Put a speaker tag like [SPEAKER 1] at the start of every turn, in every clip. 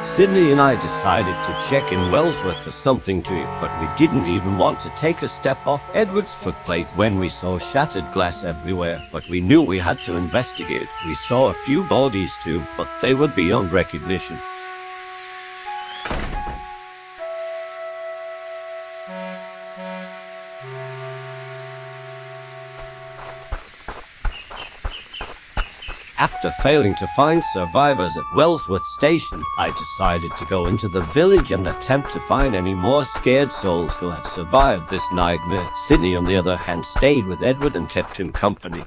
[SPEAKER 1] Sydney and I decided to check in Wellsworth for something to eat, but we didn't even want to take a step off Edward's footplate when we saw shattered glass everywhere, but we knew we had to investigate. We saw a few bodies too, but they were beyond recognition. After failing to find survivors at Wellsworth Station, I decided to go into the village and attempt to find any more scared souls who had survived this nightmare. Sydney, on the other hand, stayed with Edward and kept him company.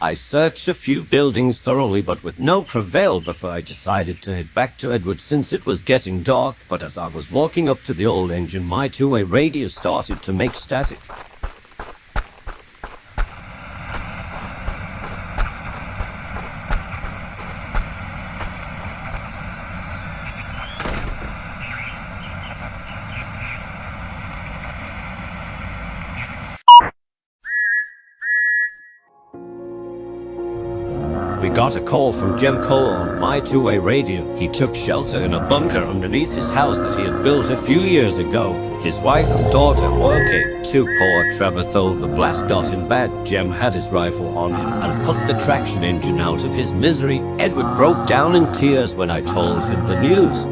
[SPEAKER 1] I searched a few buildings thoroughly, but with no prevail before I decided to head back to Edward since it was getting dark. But as I was walking up to the old engine, my two-way radio started to make static. We got a call from Jem Cole on my two-way radio. He took shelter in a bunker underneath his house that he had built a few years ago. His wife and daughter were okay. Too poor Trevor, though the blast got him bad. Jem had his rifle on him and put the traction engine out of his misery. Edward broke down in tears when I told him the news.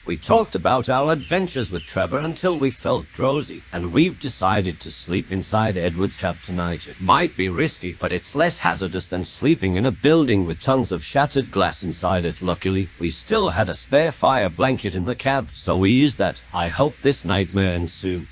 [SPEAKER 1] We talked about our adventures with Trevor until we felt drowsy, and we've decided to sleep inside Edward's cab tonight. It might be risky, but it's less hazardous than sleeping in a building with tons of shattered glass inside it. Luckily, we still had a spare fire blanket in the cab, so we used that. I hope this nightmare ends soon.